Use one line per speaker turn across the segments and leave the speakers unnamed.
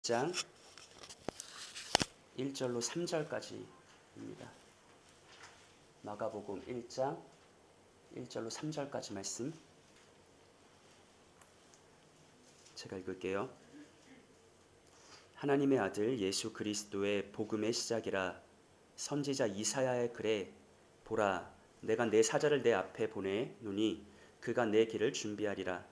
1장 1절로 3절까지입니다. 마가복음 1장 1절로 3절까지 말씀 제가 읽을게요. 하나님의 아들 예수 그리스도의 복음의 시작이라. 선지자 이사야의 글에 보라, 내가 내 사자를 내 앞에 보내노니 그가 내 길을 준비하리라.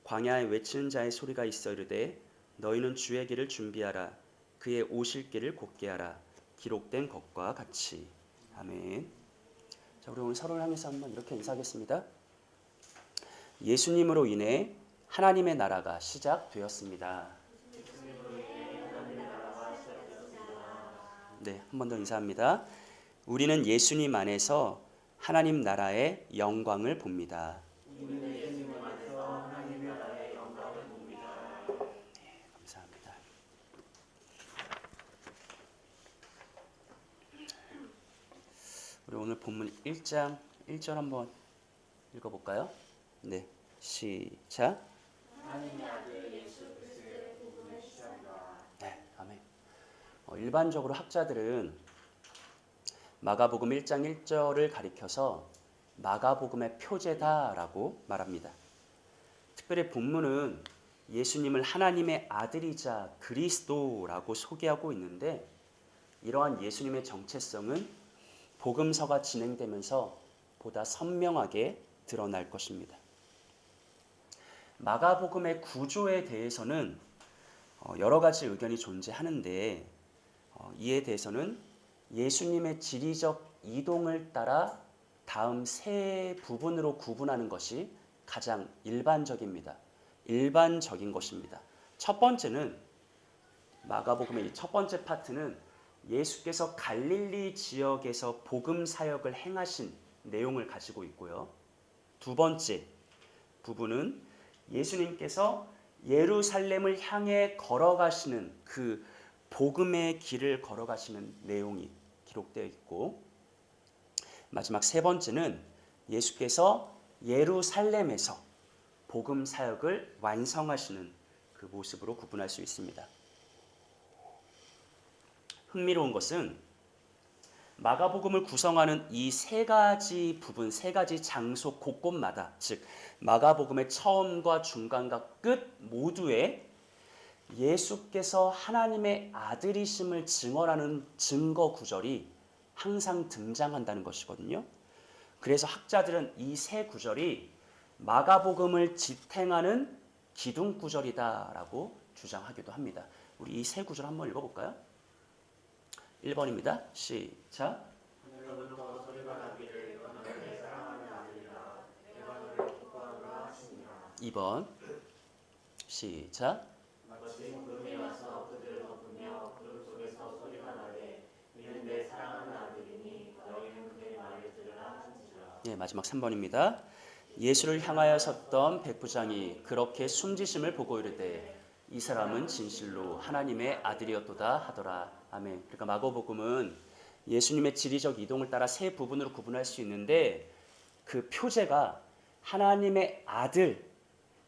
광야에 외치는 자의 소리가 있어 이르되 너희는 주의 길을 준비하라. 그의 오실 길을 곧게 하라. 기록된 것과 같이. 아멘. 자, 우리 오늘 서로를 향해서 한번 이렇게 인사하겠습니다. 예수님으로 인해 하나님의 나라가 시작되었습니다. 네, 한 번 더 인사합니다. 우리는 예수님 안에서 하나님 나라의 영광을 봅니다. 감사합니다. 우리 오늘 본문 1장 1절 한번 읽어볼까요? 네, 시작. 하나님의 아들 예수 그리스도의 복음의 시작이다. 네, 아멘. 일반적으로 학자들은 마가복음 1장 1절을 가리켜서 마가복음의 표제다라고 말합니다. 특별히 본문은 예수님을 하나님의 아들이자 그리스도라고 소개하고 있는데, 이러한 예수님의 정체성은 복음서가 진행되면서 보다 선명하게 드러날 것입니다. 마가복음의 구조에 대해서는 여러 가지 의견이 존재하는데, 이에 대해서는 예수님의 지리적 이동을 따라 다음 세 부분으로 구분하는 것이 가장 일반적인 것입니다. 첫 번째는, 마가복음의 이 첫 번째 파트는 예수께서 갈릴리 지역에서 복음 사역을 행하신 내용을 가지고 있고요. 두 번째 부분은 예수님께서 예루살렘을 향해 걸어가시는 그 복음의 길을 걸어가시는 내용이 기록되어 있고, 마지막 세 번째는 예수께서 예루살렘에서 복음 사역을 완성하시는 그 모습으로 구분할 수 있습니다. 흥미로운 것은 마가복음을 구성하는 이 세 가지 부분, 세 가지 장소 곳곳마다, 즉 마가복음의 처음과 중간과 끝 모두에 예수께서 하나님의 아들이심을 증언하는 증거 구절이 항상 등장한다는 것이거든요. 그래서 학자들은 이 세 구절이 마가복음을 지탱하는 기둥 구절이다라고 주장하기도 합니다. 우리 이 세 구절 한번 읽어볼까요? 1번입니다. 시작. 2번. 시작.
마침 구름이 와서 그들을 덮으며 구름 속에서 소리가 나되 이는 내 사랑하는 아들이니 너희는 그의 말을 들으라 한지라.
네, 마지막 3번입니다. 예수를 향하여 섰던 백부장이 그렇게 숨지심을 보고 이르되 이 사람은 진실로 하나님의 아들이었도다 하더라. 아멘. 그러니까 마가복음은 예수님의 지리적 이동을 따라 세 부분으로 구분할 수 있는데, 그 표제가 하나님의 아들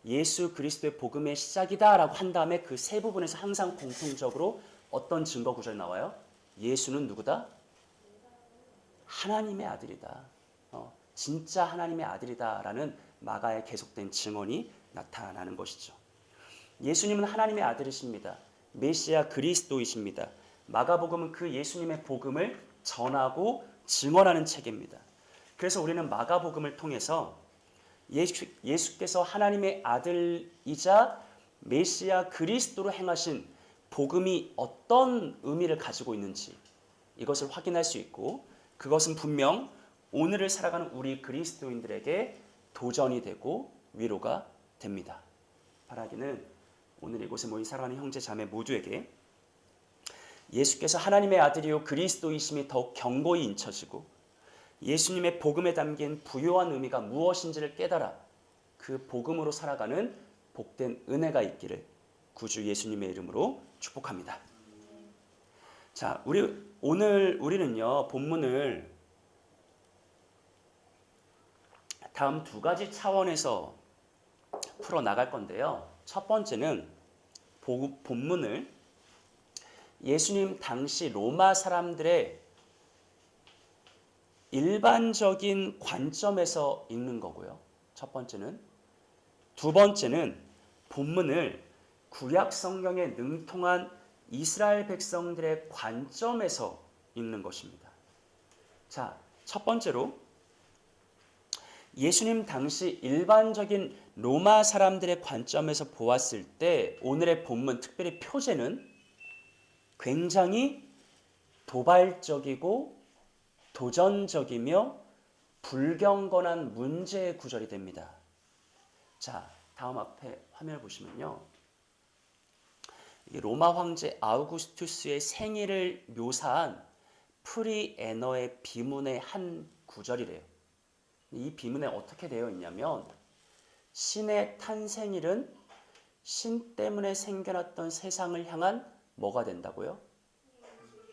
예수 그리스도의 복음의 시작이다라고 한 다음에 그 세 부분에서 항상 공통적으로 어떤 증거 구절이 나와요? 예수는 누구다? 하나님의 아들이다. 진짜 하나님의 아들이다라는 마가의 계속된 증언이 나타나는 것이죠. 예수님은 하나님의 아들이십니다. 메시아 그리스도이십니다. 마가복음은 그 예수님의 복음을 전하고 증언하는 책입니다. 그래서 우리는 마가복음을 통해서 예수께서 하나님의 아들이자 메시아 그리스도로 행하신 복음이 어떤 의미를 가지고 있는지 이것을 확인할 수 있고, 그것은 분명 오늘을 살아가는 우리 그리스도인들에게 도전이 되고 위로가 됩니다. 바라기는 오늘 이곳에 모인 사랑하는 형제 자매 모두에게 예수께서 하나님의 아들이요 그리스도이심이 더욱 견고히 인쳐지고, 예수님의 복음에 담긴 부요한 의미가 무엇인지를 깨달아 그 복음으로 살아가는 복된 은혜가 있기를 구주 예수님의 이름으로 축복합니다. 자, 오늘 우리는요, 본문을 다음 두 가지 차원에서 풀어 나갈 건데요. 첫 번째는 본문을 예수님 당시 로마 사람들의 일반적인 관점에서 읽는 거고요. 첫 번째는. 두 번째는 본문을 구약 성경에 능통한 이스라엘 백성들의 관점에서 읽는 것입니다. 자, 첫 번째로 예수님 당시 일반적인 로마 사람들의 관점에서 보았을 때 오늘의 본문, 특별히 표제는 굉장히 도발적이고 도전적이며 불경건한 문제의 구절이 됩니다. 자, 다음 앞에 화면을 보시면요. 로마 황제 아우구스투스의 생일을 묘사한 프리애너의 비문의 한 구절이래요. 이 비문에 어떻게 되어 있냐면 신의 탄생일은 신 때문에 생겨났던 세상을 향한 뭐가 된다고요?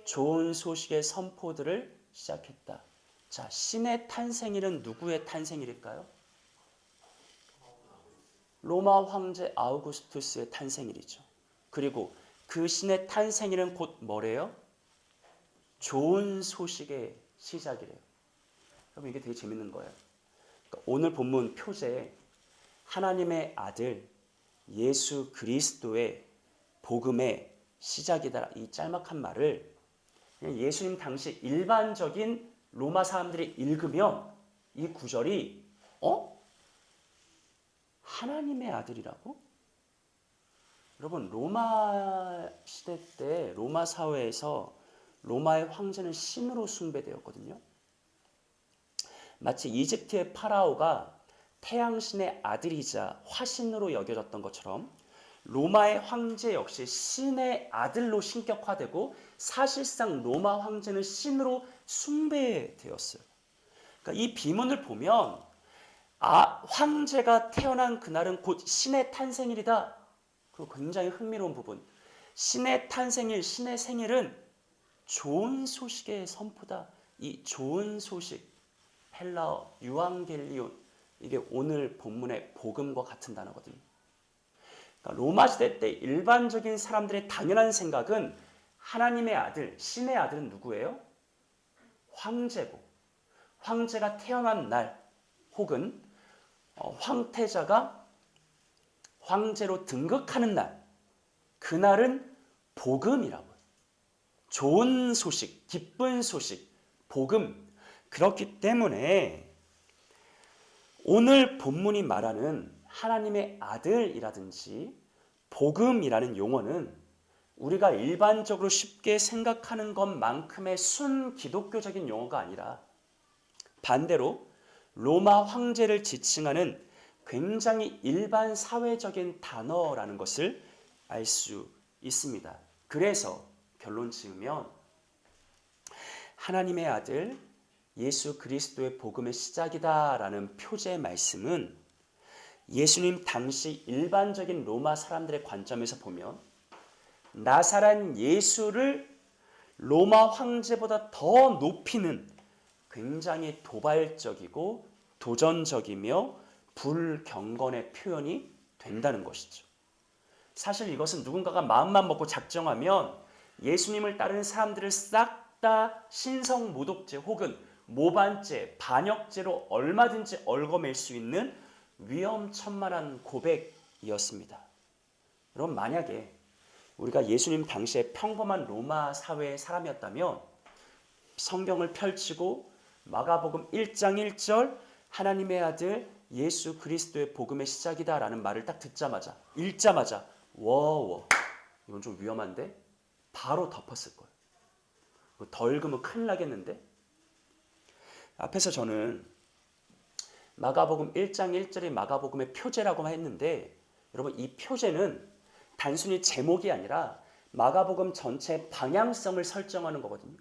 좋은 소식의 선포들을 시작했다. 자, 신의 탄생일은 누구의 탄생일일까요? 로마 황제 아우구스투스의 탄생일이죠. 그리고 그 신의 탄생일은 곧 뭐래요? 좋은 소식의 시작이래요. 여러분 이게 되게 재밌는 거예요. 그러니까 오늘 본문 표제에 하나님의 아들 예수 그리스도의 복음의 시작이다. 이 짤막한 말을 그냥 예수님 당시 일반적인 로마 사람들이 읽으면 이 구절이 하나님의 아들이라고? 여러분 로마 시대 때 로마 사회에서 로마의 황제는 신으로 숭배되었거든요. 마치 이집트의 파라오가 태양신의 아들이자 화신으로 여겨졌던 것처럼 로마의 황제 역시 신의 아들로 신격화되고 사실상 로마 황제는 신으로 숭배되었어요. 그러니까 이 비문을 보면 황제가 태어난 그날은 곧 신의 탄생일이다. 그리고 굉장히 흥미로운 부분. 신의 탄생일, 신의 생일은 좋은 소식의 선포다. 이 좋은 소식, 헬라어 유앙겔리온, 이게 오늘 본문의 복음과 같은 단어거든요. 그러니까 로마 시대 때 일반적인 사람들의 당연한 생각은 하나님의 아들, 신의 아들은 누구예요? 황제고, 황제가 태어난 날 혹은 황태자가 황제로 등극하는 날, 그날은 복음이라고요. 좋은 소식, 기쁜 소식, 복음. 그렇기 때문에 오늘 본문이 말하는 하나님의 아들이라든지 복음이라는 용어는 우리가 일반적으로 쉽게 생각하는 것만큼의 순기독교적인 용어가 아니라 반대로 로마 황제를 지칭하는 굉장히 일반 사회적인 단어라는 것을 알 수 있습니다. 그래서 결론 지으면 하나님의 아들 예수 그리스도의 복음의 시작이다라는 표제의 말씀은 예수님 당시 일반적인 로마 사람들의 관점에서 보면 나사렛 예수를 로마 황제보다 더 높이는 굉장히 도발적이고 도전적이며 불경건의 표현이 된다는 것이죠. 사실 이것은 누군가가 마음만 먹고 작정하면 예수님을 따르는 사람들을 싹 다 신성모독죄 혹은 모반죄, 반역죄로 얼마든지 얽어맬 수 있는 위험천만한 고백이었습니다. 여러분 만약에 우리가 예수님 당시에 평범한 로마 사회의 사람이었다면 성경을 펼치고 마가복음 1장 1절 하나님의 아들 예수 그리스도의 복음의 시작이다라는 말을 딱 듣자마자 읽자마자 워워 이건 좀 위험한데 바로 덮었을 거예요. 더 읽으면 큰일 나겠는데? 앞에서 저는 마가복음 1장 1절이 마가복음의 표제라고 했는데 여러분 이 표제는 단순히 제목이 아니라 마가복음 전체의 방향성을 설정하는 거거든요.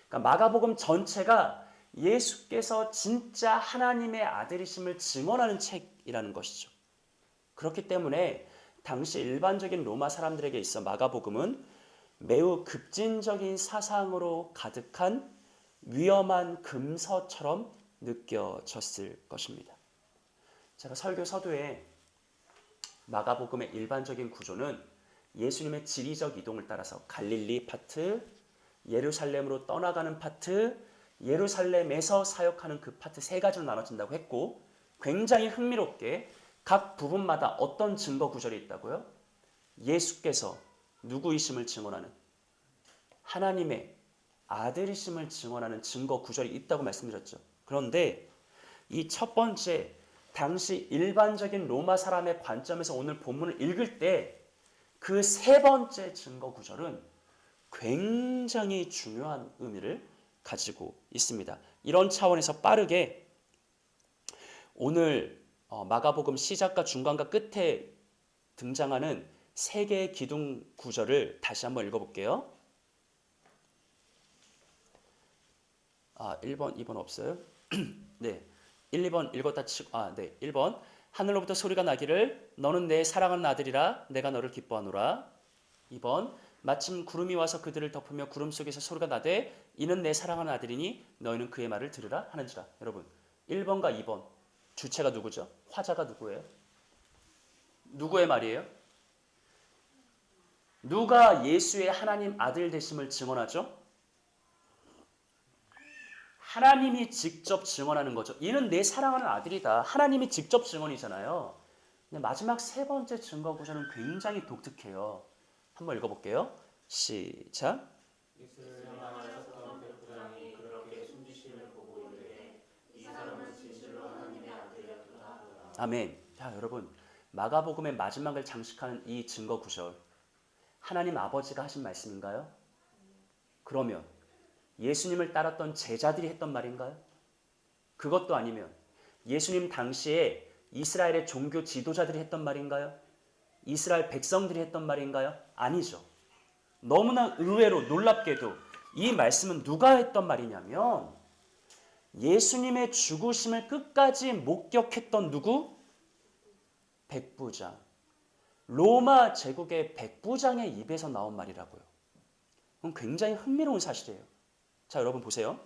그러니까 마가복음 전체가 예수께서 진짜 하나님의 아들이심을 증언하는 책이라는 것이죠. 그렇기 때문에 당시 일반적인 로마 사람들에게 있어 마가복음은 매우 급진적인 사상으로 가득한 위험한 금서처럼 느껴졌을 것입니다. 제가 설교 서두에 마가복음의 일반적인 구조는 예수님의 지리적 이동을 따라서 갈릴리 파트, 예루살렘으로 떠나가는 파트, 예루살렘에서 사역하는 그 파트 세 가지로 나눠진다고 했고, 굉장히 흥미롭게 각 부분마다 어떤 증거 구절이 있다고요? 예수께서 누구이심을 증언하는, 하나님의 아들이심을 증언하는 증거 구절이 있다고 말씀드렸죠. 그런데 이 첫 번째, 당시 일반적인 로마 사람의 관점에서 오늘 본문을 읽을 때 그 세 번째 증거 구절은 굉장히 중요한 의미를 가지고 있습니다. 이런 차원에서 빠르게 오늘 마가복음 시작과 중간과 끝에 등장하는 세 개의 기둥 구절을 다시 한번 읽어볼게요. 1번, 2번 없어요? 네. 1, 2번 읽었다 치고, 네. 1번. 하늘로부터 소리가 나기를 너는 내 사랑하는 아들이라 내가 너를 기뻐하노라. 2번. 마침 구름이 와서 그들을 덮으며 구름 속에서 소리가 나되 이는 내 사랑하는 아들이니 너희는 그의 말을 들으라 하는지라. 여러분, 1번과 2번 주체가 누구죠? 화자가 누구예요? 누구의 말이에요? 누가 예수의 하나님 아들 되심을 증언하죠? 하나님이 직접 증언하는 거죠. 이는 내 사랑하는 아들이다. 하나님이 직접 증언이잖아요. 근데 마지막 세 번째 증거 구절은 굉장히 독특해요. 한번 읽어볼게요. 시작.
예수를 향하였던 백부장이 그렇게 숨지심을 보고 이르되 이 사람은 진실로 하나님의 아들이었구나 하더라.
아멘. 자, 여러분, 마가복음의 마지막을 장식하는 이 증거 구절, 하나님 아버지가 하신 말씀인가요? 그러면 예수님을 따랐던 제자들이 했던 말인가요? 그것도 아니면 예수님 당시에 이스라엘의 종교 지도자들이 했던 말인가요? 이스라엘 백성들이 했던 말인가요? 아니죠. 너무나 의외로 놀랍게도 이 말씀은 누가 했던 말이냐면 예수님의 죽으심을 끝까지 목격했던 누구? 백부장. 로마 제국의 백부장의 입에서 나온 말이라고요. 그건 굉장히 흥미로운 사실이에요. 자, 여러분 보세요.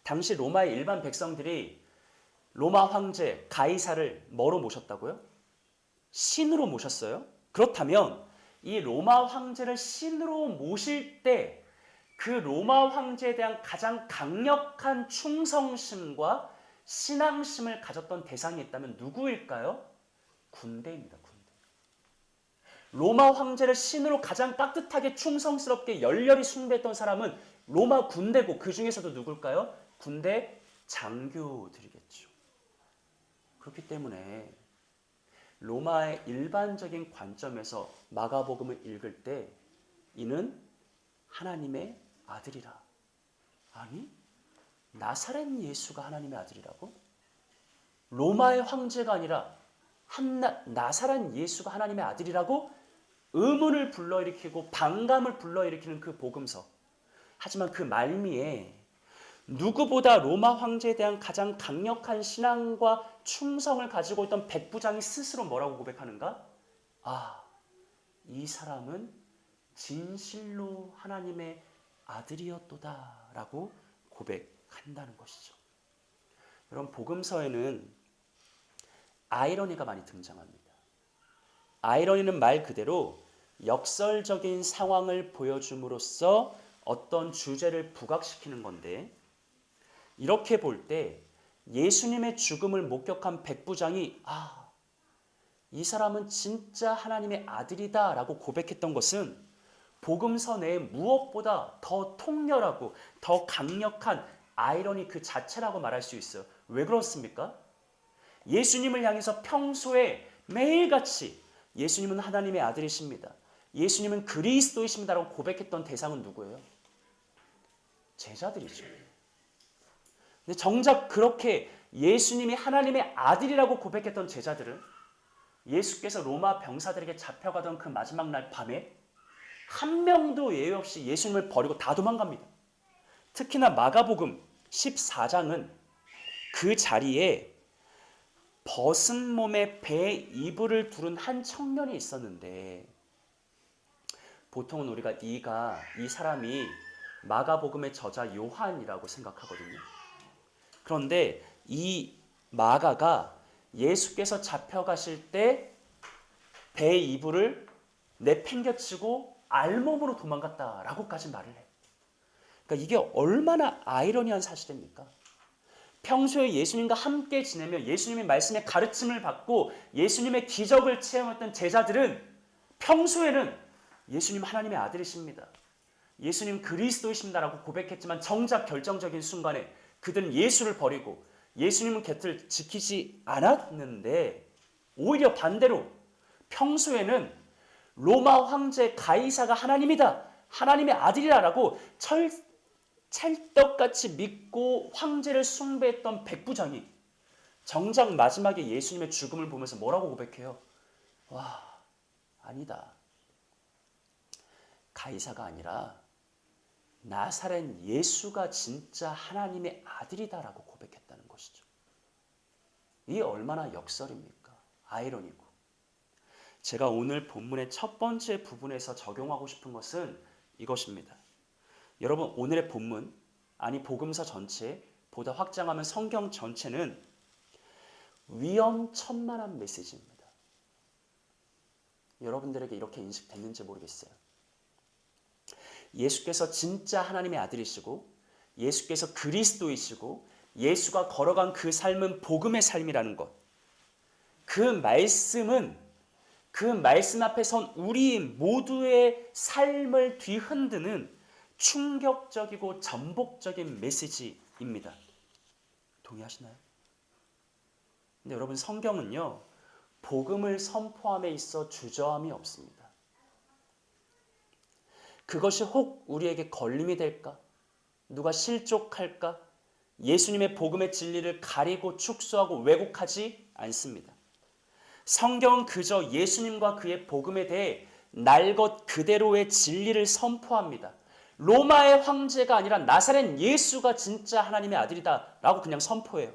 당시 로마의 일반 백성들이 로마 황제 가이사를 뭐로 모셨다고요? 신으로 모셨어요. 그렇다면 이 로마 황제를 신으로 모실 때 그 로마 황제에 대한 가장 강력한 충성심과 신앙심을 가졌던 대상이 있다면 누구일까요? 군대입니다. 군대. 로마 황제를 신으로 가장 깍듯하게 충성스럽게 열렬히 숭배했던 사람은 로마 군대고 그 중에서도 누굴까요? 군대 장교들이겠죠. 그렇기 때문에 로마의 일반적인 관점에서 마가복음을 읽을 때 이는 하나님의 아들이라. 아니, 나사렛 예수가 하나님의 아들이라고? 로마의 황제가 아니라 나사렛 예수가 하나님의 아들이라고 의문을 불러일으키고 반감을 불러일으키는 그 복음서. 하지만 그 말미에 누구보다 로마 황제에 대한 가장 강력한 신앙과 충성을 가지고 있던 백부장이 스스로 뭐라고 고백하는가? 이 사람은 진실로 하나님의 아들이었도다 라고 고백한다는 것이죠. 여러분, 복음서에는 아이러니가 많이 등장합니다. 아이러니는 말 그대로 역설적인 상황을 보여줌으로써 어떤 주제를 부각시키는 건데, 이렇게 볼 때 예수님의 죽음을 목격한 백부장이 이 사람은 진짜 하나님의 아들이다 라고 고백했던 것은 복음서 내에 무엇보다 더 통렬하고 더 강력한 아이러니 그 자체라고 말할 수 있어요. 왜 그렇습니까? 예수님을 향해서 평소에 매일같이 예수님은 하나님의 아들이십니다. 예수님은 그리스도이십니다 라고 고백했던 대상은 누구예요? 제자들이죠. 근데 정작 그렇게 예수님이 하나님의 아들이라고 고백했던 제자들은 예수께서 로마 병사들에게 잡혀가던 그 마지막 날 밤에 한 명도 예외 없이 예수님을 버리고 다 도망갑니다. 특히나 마가복음 14장은 그 자리에 벗은 몸에 배 이불을 두른 한 청년이 있었는데, 보통은 우리가 이 사람이 마가복음의 저자 요한이라고 생각하거든요. 그런데 이 마가가 예수께서 잡혀가실 때 배 이불을 내팽개치고 알몸으로 도망갔다라고까지 말을 해요. 그러니까 이게 얼마나 아이러니한 사실입니까? 평소에 예수님과 함께 지내며 예수님의 말씀의 가르침을 받고 예수님의 기적을 체험했던 제자들은 평소에는 예수님 하나님의 아들이십니다, 예수님 그리스도이십니다라고 고백했지만 정작 결정적인 순간에 그들은 예수를 버리고 예수님의 곁을 지키지 않았는데, 오히려 반대로 평소에는 로마 황제 가이사가 하나님이다, 하나님의 아들이라고 찰떡같이 믿고 황제를 숭배했던 백부장이 정작 마지막에 예수님의 죽음을 보면서 뭐라고 고백해요? 와, 아니다. 가이사가 아니라 나사렛 예수가 진짜 하나님의 아들이다라고 고백했다는 것이죠. 이게 얼마나 역설입니까? 아이러니고. 제가 오늘 본문의 첫 번째 부분에서 적용하고 싶은 것은 이것입니다. 여러분, 오늘의 본문, 아니 복음서 전체, 보다 확장하면 성경 전체는 위험천만한 메시지입니다. 여러분들에게 이렇게 인식됐는지 모르겠어요. 예수께서 진짜 하나님의 아들이시고 예수께서 그리스도이시고 예수가 걸어간 그 삶은 복음의 삶이라는 것, 그 말씀은 그 말씀 앞에 선 우리 모두의 삶을 뒤흔드는 충격적이고 전복적인 메시지입니다. 동의하시나요? 근데 여러분, 성경은요, 복음을 선포함에 있어 주저함이 없습니다. 그것이 혹 우리에게 걸림이 될까? 누가 실족할까? 예수님의 복음의 진리를 가리고 축소하고 왜곡하지 않습니다. 성경은 그저 예수님과 그의 복음에 대해 날 것 그대로의 진리를 선포합니다. 로마의 황제가 아니라 나사렛 예수가 진짜 하나님의 아들이다 라고 그냥 선포해요.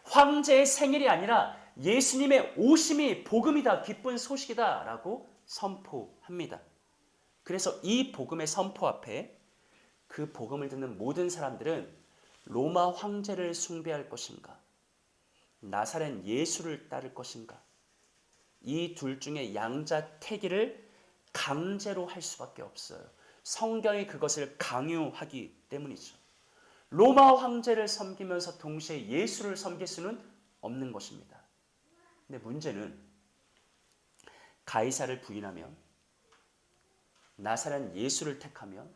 황제의 생일이 아니라 예수님의 오심이 복음이다, 기쁜 소식이다 라고 선포합니다. 그래서 이 복음의 선포 앞에 그 복음을 듣는 모든 사람들은 로마 황제를 숭배할 것인가, 나사렛 예수를 따를 것인가, 이 둘 중에 양자택일을 강제로 할 수밖에 없어요. 성경이 그것을 강요하기 때문이죠. 로마 황제를 섬기면서 동시에 예수를 섬길 수는 없는 것입니다. 근데 문제는 가이사를 부인하면 나사렛 예수를 택하면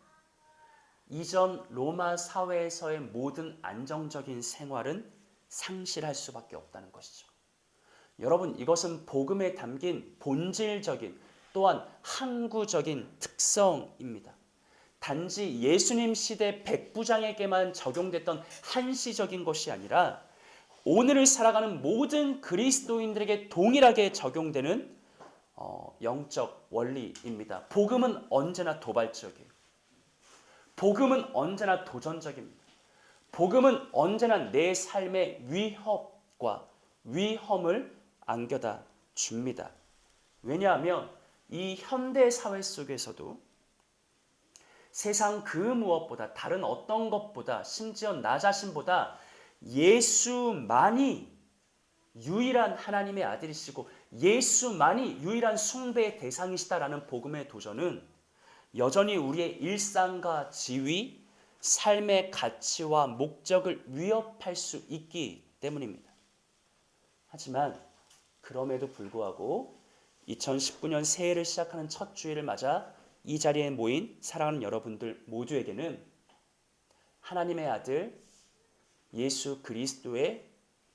이전 로마 사회에서의 모든 안정적인 생활은 상실할 수밖에 없다는 것이죠. 여러분, 이것은 복음에 담긴 본질적인 또한 항구적인 특성입니다. 단지 예수님 시대 백부장에게만 적용됐던 한시적인 것이 아니라 오늘을 살아가는 모든 그리스도인들에게 동일하게 적용되는 영적 원리입니다. 복음은 언제나 도발적이에요. 복음은 언제나 도전적입니다. 복음은 언제나 내 삶의 위협과 위험을 안겨다 줍니다. 왜냐하면 이 현대 사회 속에서도 세상 그 무엇보다, 다른 어떤 것보다, 심지어 나 자신보다 예수만이 유일한 하나님의 아들이시고 예수만이 유일한 숭배의 대상이시다라는 복음의 도전은 여전히 우리의 일상과 지위, 삶의 가치와 목적을 위협할 수 있기 때문입니다. 하지만 그럼에도 불구하고 2019년 새해를 시작하는 첫 주일을 맞아 이 자리에 모인 사랑하는 여러분들 모두에게는 하나님의 아들 예수 그리스도의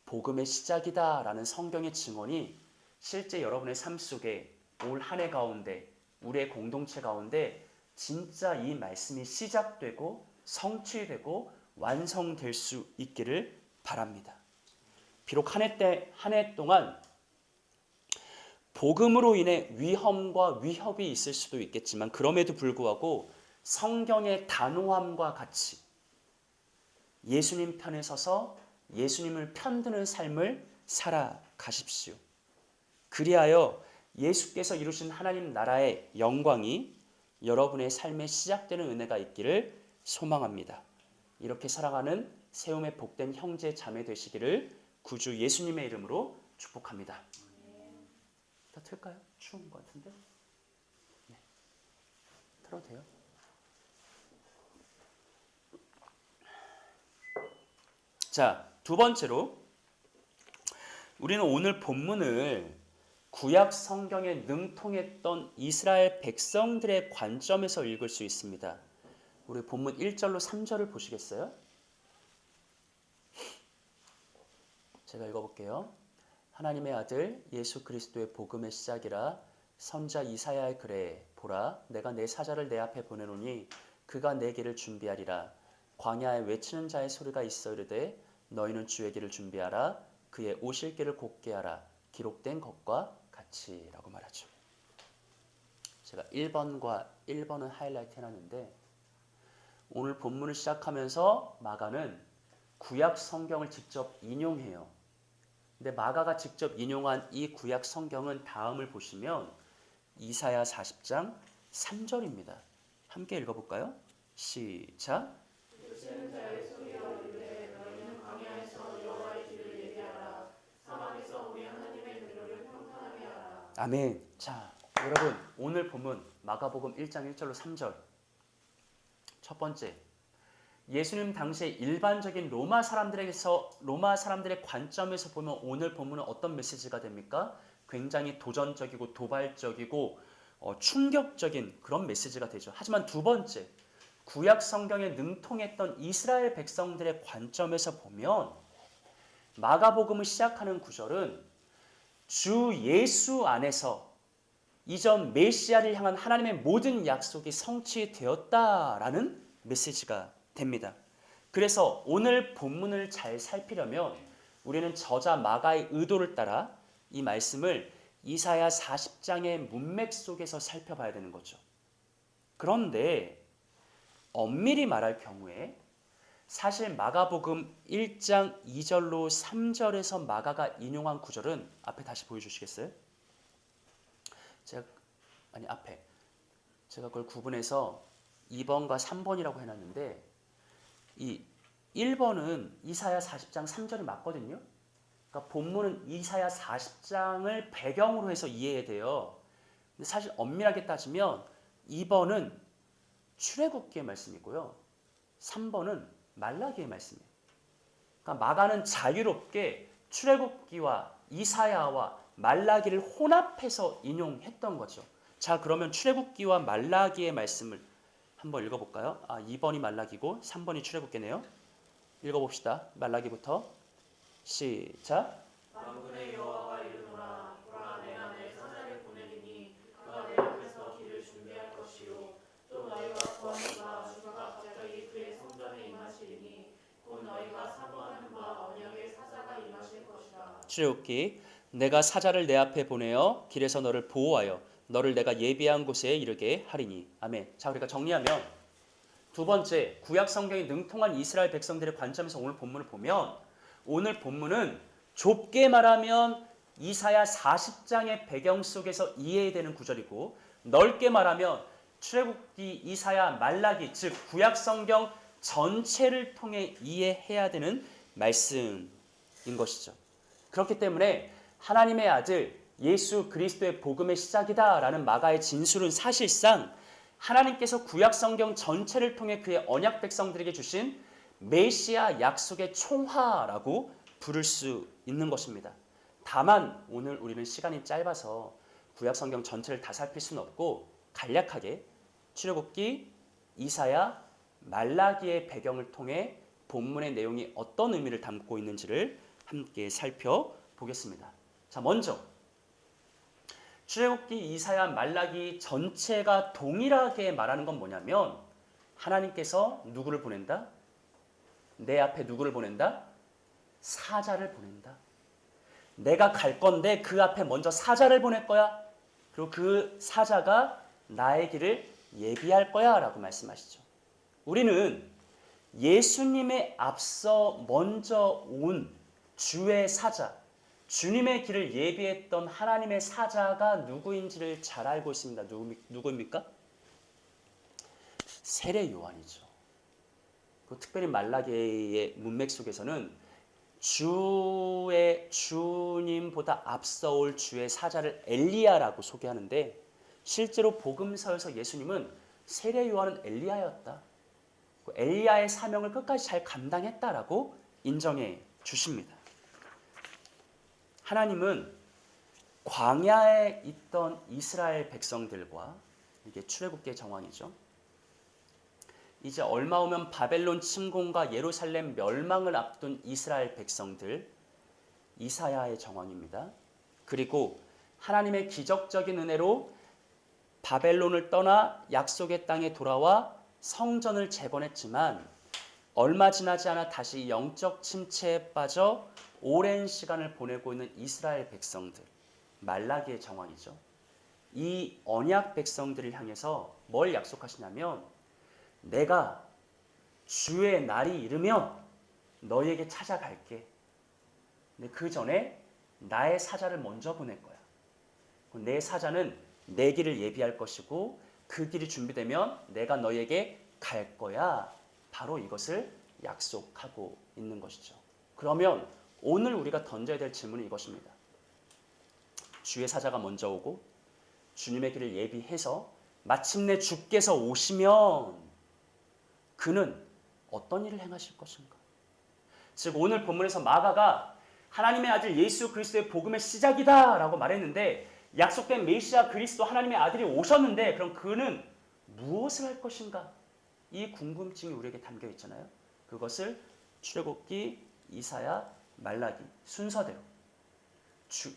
복음의 시작이다라는 성경의 증언이 실제 여러분의 삶 속에 올 한 해 가운데 우리의 공동체 가운데 진짜 이 말씀이 시작되고 성취되고 완성될 수 있기를 바랍니다. 비록 한 해 동안 복음으로 인해 위험과 위협이 있을 수도 있겠지만 그럼에도 불구하고 성경의 단호함과 같이 예수님 편에 서서 예수님을 편드는 삶을 살아가십시오. 그리하여 예수께서 이루신 하나님 나라의 영광이 여러분의 삶에 시작되는 은혜가 있기를 소망합니다. 이렇게 살아가는 세움의 복된 형제 자매 되시기를 구주 예수님의 이름으로 축복합니다. 다 틀까요? 추운 것 같은데? 펴도 돼요. 자, 두 번째로 우리는 오늘 본문을 구약 성경에 능통했던 이스라엘 백성들의 관점에서 읽을 수 있습니다. 우리 본문 1절로 3절을 보시겠어요? 제가 읽어볼게요. 하나님의 아들 예수 그리스도의 복음의 시작이라 선자 이사야의 글에 보라 내가 내 사자를 내 앞에 보내노니 그가 내 길을 준비하리라. 광야에 외치는 자의 소리가 있어 이르되 너희는 주의 길을 준비하라. 그의 오실 길을 곧게 하라. 기록된 것과 같이 라고 말하죠. 제가 1번과 1번은 하이라이트 해놨는데 오늘 본문을 시작하면서 마가는 구약 성경을 직접 인용해요. 근데 마가가 직접 인용한 이 구약 성경은 다음을 보시면 이사야 40장 3절입니다. 함께 읽어볼까요? 시작. 아멘. 자, 여러분 오늘 본문 마가복음 1장 1절로 3절. 첫 번째, 예수님 당시에 일반적인 로마 사람들의 관점에서 보면 오늘 본문은 어떤 메시지가 됩니까? 굉장히 도전적이고 도발적이고 충격적인 그런 메시지가 되죠. 하지만 두 번째, 구약 성경에 능통했던 이스라엘 백성들의 관점에서 보면 마가복음을 시작하는 구절은 주 예수 안에서 이전 메시아를 향한 하나님의 모든 약속이 성취되었다라는 메시지가 됩니다. 그래서 오늘 본문을 잘 살피려면 우리는 저자 마가의 의도를 따라 이 말씀을 이사야 40장의 문맥 속에서 살펴봐야 되는 거죠. 그런데 엄밀히 말할 경우에 사실 마가복음 1장 2절로 3절에서 마가가 인용한 구절은 앞에 다시 보여주시겠어요? 제가 그걸 구분해서 2번과 3번이라고 해놨는데 이 1번은 이사야 40장 3절이 맞거든요. 그러니까 본문은 이사야 40장을 배경으로 해서 이해해야 돼요. 근데 사실 엄밀하게 따지면 2번은 출애굽기의 말씀이고요. 3번은 말라기의 말씀이에요. 그러니까 마가는 자유롭게 출애굽기와 이사야와 말라기를 혼합해서 인용했던 거죠. 자, 그러면 출애굽기와 말라기의 말씀을 한번 읽어볼까요? 2번이 말라기고 3번이 출애굽기네요. 읽어봅시다. 말라기부터 시작.
만군의 여호와가 이르노라 보라 내가 내 사자를 보내리니 그가 내 앞에서 길을 준비할 것이요 또 너희와 구하니가 주가 갑자기 그의 성전에 임하시리니 곧 너희가 사모하는 바 언약의 사자가 임하실 것이라.
출애굽기 내가 사자를 내 앞에 보내어 길에서 너를 보호하여 너를 내가 예비한 곳에 이르게 하리니. 아멘. 자, 우리가 정리하면 두 번째, 구약 성경이 능통한 이스라엘 백성들의 관점에서 오늘 본문을 보면 오늘 본문은 좁게 말하면 이사야 40장의 배경 속에서 이해해야 되는 구절이고 넓게 말하면 출애굽기, 이사야, 말라기 즉 구약 성경 전체를 통해 이해해야 되는 말씀인 것이죠. 그렇기 때문에 하나님의 아들 예수 그리스도의 복음의 시작이다라는 마가의 진술은 사실상 하나님께서 구약 성경 전체를 통해 그의 언약 백성들에게 주신 메시아 약속의 총화라고 부를 수 있는 것입니다. 다만 오늘 우리는 시간이 짧아서 구약 성경 전체를 다 살필 수는 없고 간략하게 출애굽기, 이사야, 말라기의 배경을 통해 본문의 내용이 어떤 의미를 담고 있는지를 함께 살펴보겠습니다. 자, 먼저 출애굽기, 이사야, 말라기 전체가 동일하게 말하는 건 뭐냐면 하나님께서 누구를 보낸다? 내 앞에 누구를 보낸다? 사자를 보낸다. 내가 갈 건데 그 앞에 먼저 사자를 보낼 거야. 그리고 그 사자가 나의 길을 예비할 거야 라고 말씀하시죠. 우리는 예수님의 앞서 먼저 온 주의 사자, 주님의 길을 예비했던 하나님의 사자가 누구인지를 잘 알고 있습니다. 누구입니까? 세례 요한이죠. 특별히 말라기의 문맥 속에서는 주님보다 앞서 올 주의 사자를 엘리야라고 소개하는데 실제로 복음서에서 예수님은 세례 요한은 엘리야였다. 엘리야의 사명을 끝까지 잘 감당했다라고 인정해 주십니다. 하나님은 광야에 있던 이스라엘 백성들과, 이게 출애굽기의 정황이죠. 이제 얼마 후면 바벨론 침공과 예루살렘 멸망을 앞둔 이스라엘 백성들, 이사야의 정황입니다. 그리고 하나님의 기적적인 은혜로 바벨론을 떠나 약속의 땅에 돌아와 성전을 재건했지만 얼마 지나지 않아 다시 영적 침체에 빠져 오랜 시간을 보내고 있는 이스라엘 백성들, 말라기의 정황이죠. 이 언약 백성들을 향해서 뭘 약속하시냐면, 내가 주의 날이 이르면 너희에게 찾아갈게. 근데 그 전에 나의 사자를 먼저 보낼 거야. 내 사자는 내 길을 예비할 것이고 그 길이 준비되면 내가 너희에게 갈 거야. 바로 이것을 약속하고 있는 것이죠. 그러면 오늘 우리가 던져야 될 질문은 이것입니다. 주의 사자가 먼저 오고 주님의 길을 예비해서 마침내 주께서 오시면 그는 어떤 일을 행하실 것인가? 즉 오늘 본문에서 마가가 하나님의 아들 예수 그리스도의 복음의 시작이다 라고 말했는데, 약속된 메시아 그리스도 하나님의 아들이 오셨는데 그럼 그는 무엇을 할 것인가? 이 궁금증이 우리에게 담겨 있잖아요. 그것을 출애굽기, 이사야, 말라기 순서대로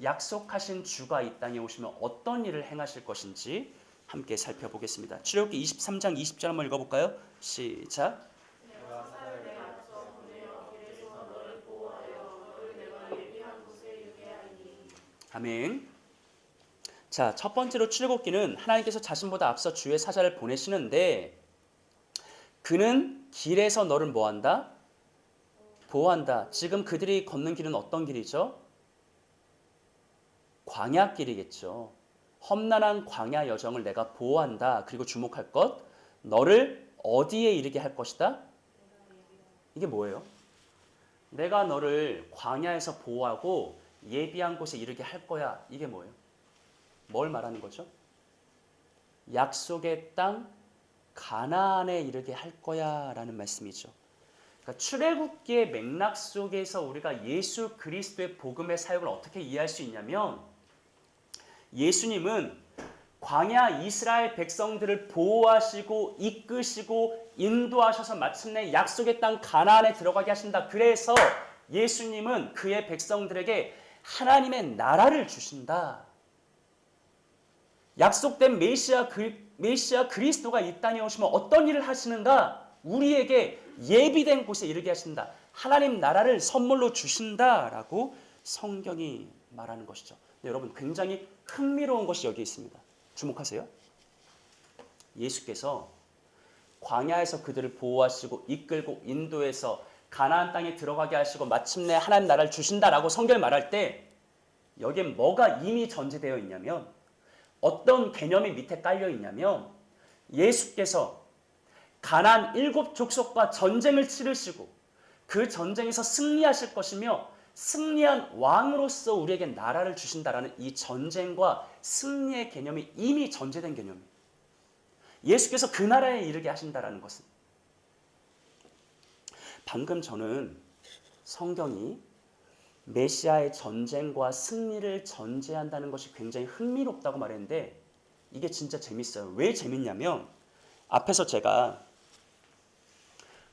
약속하신 주가 이 땅에 오시면 어떤 일을 행하실 것인지 함께 살펴보겠습니다. 출애굽기 23장 20절 한번 읽어볼까요? 시작. 아멘. 자, 첫 번째로 출애굽기는 하나님께서 자신보다 앞서 주의 사자를 보내시는데, 그는 길에서 너를 뭐한다? 보호한다. 지금 그들이 걷는 길은 어떤 길이죠? 광야길이겠죠. 험난한 광야 여정을 내가 보호한다. 그리고 주목할 것, 너를 어디에 이르게 할 것이다? 이게 뭐예요? 내가 너를 광야에서 보호하고 예비한 곳에 이르게 할 거야. 이게 뭐예요? 뭘 말하는 거죠? 약속의 땅 가나안에 이르게 할 거야 라는 말씀이죠. 그러니까 출애굽기의 맥락 속에서 우리가 예수 그리스도의 복음의 사역을 어떻게 이해할 수 있냐면, 예수님은 광야 이스라엘 백성들을 보호하시고 이끄시고 인도하셔서 마침내 약속의 땅 가나안에 들어가게 하신다. 그래서 예수님은 그의 백성들에게 하나님의 나라를 주신다. 약속된 메시아 그리스도가 이 땅에 오시면 어떤 일을 하시는가? 우리에게 예비된 곳에 이르게 하신다. 하나님 나라를 선물로 주신다라고 성경이 말하는 것이죠. 네, 여러분 굉장히 흥미로운 것이 여기 있습니다. 주목하세요. 예수께서 광야에서 그들을 보호하시고 이끌고 인도해서 가나안 땅에 들어가게 하시고 마침내 하나님 나라를 주신다라고 성경을 말할 때 여기에 뭐가 이미 전제되어 있냐면, 어떤 개념이 밑에 깔려 있냐면, 예수께서 가나안 7족속과 전쟁을 치르시고 그 전쟁에서 승리하실 것이며 승리한 왕으로서 우리에게 나라를 주신다라는 이 전쟁과 승리의 개념이 이미 전제된 개념이에요. 예수께서 그 나라에 이르게 하신다라는 것은, 방금 저는 성경이 메시아의 전쟁과 승리를 전제한다는 것이 굉장히 흥미롭다고 말했는데, 이게 진짜 재밌어요. 왜 재밌냐면, 앞에서 제가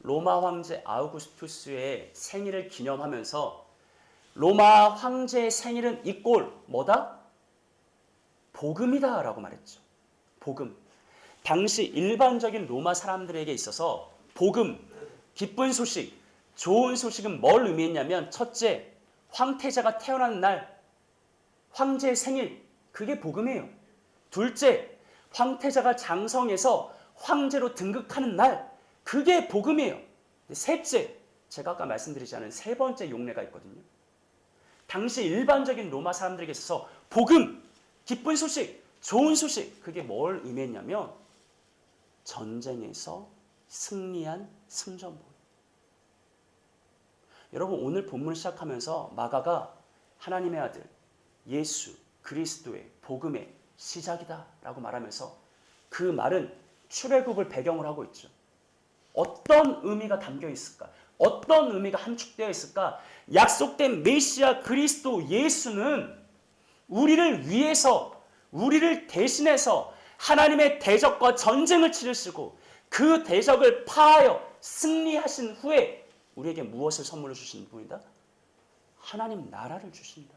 로마 황제 아우구스투스의 생일을 기념하면서 로마 황제의 생일은 이꼴 뭐다? 복음이다 라고 말했죠. 복음. 당시 일반적인 로마 사람들에게 있어서 복음, 기쁜 소식, 좋은 소식은 뭘 의미했냐면, 첫째, 황태자가 태어나는 날, 황제의 생일, 그게 복음이에요. 둘째, 황태자가 장성해서 황제로 등극하는 날, 그게 복음이에요. 셋째, 제가 아까 말씀드리지 않은 세 번째 용례가 있거든요. 당시 일반적인 로마 사람들에게 있어서 복음, 기쁜 소식, 좋은 소식, 그게 뭘 의미했냐면 전쟁에서 승리한 승전보. 여러분 오늘 본문을 시작하면서 마가가 하나님의 아들 예수 그리스도의 복음의 시작이다 라고 말하면서 그 말은 출애굽을 배경으로 하고 있죠. 어떤 의미가 담겨 있을까? 어떤 의미가 함축되어 있을까? 약속된 메시아 그리스도 예수는 우리를 위해서, 우리를 대신해서 하나님의 대적과 전쟁을 치르시고 그 대적을 파하여 승리하신 후에 우리에게 무엇을 선물로 주시는 분이다? 하나님 나라를 주신다.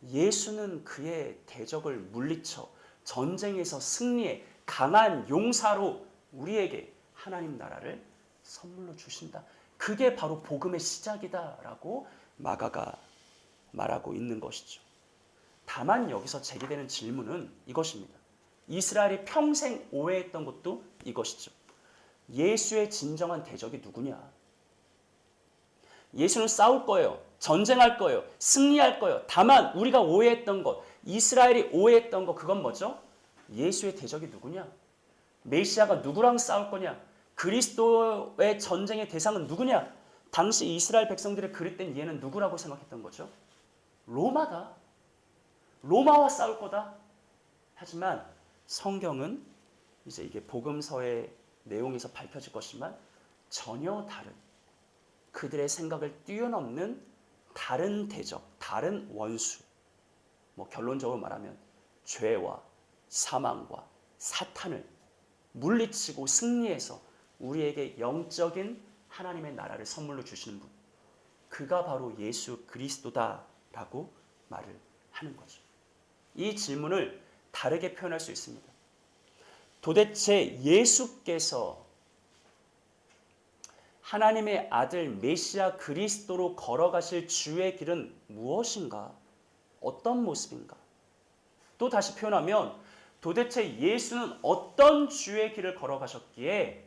예수는 그의 대적을 물리쳐 전쟁에서 승리해 강한 용사로 우리에게 하나님 나라를 선물로 주신다. 그게 바로 복음의 시작이다라고 마가가 말하고 있는 것이죠. 다만 여기서 제기되는 질문은 이것입니다. 이스라엘이 평생 오해했던 것도 이것이죠. 예수의 진정한 대적이 누구냐? 예수는 싸울 거예요. 전쟁할 거예요. 승리할 거예요. 다만 우리가 오해했던 것, 이스라엘이 오해했던 것, 그건 뭐죠? 예수의 대적이 누구냐? 메시아가 누구랑 싸울 거냐? 그리스도의 전쟁의 대상은 누구냐? 당시 이스라엘 백성들의 그릇된 이해는 누구라고 생각했던 거죠? 로마다. 로마와 싸울 거다. 하지만 성경은 이제 이게 복음서의 내용에서 밝혀질 것이지만 전혀 다른, 그들의 생각을 뛰어넘는 다른 대적, 다른 원수. 결론적으로 말하면 죄와 사망과 사탄을 물리치고 승리해서 우리에게 영적인 하나님의 나라를 선물로 주시는 분, 그가 바로 예수 그리스도다라고 말을 하는 거죠. 이 질문을 다르게 표현할 수 있습니다. 도대체 예수께서 하나님의 아들 메시아 그리스도로 걸어가실 주의 길은 무엇인가? 어떤 모습인가? 또 다시 표현하면 도대체 예수는 어떤 주의 길을 걸어가셨기에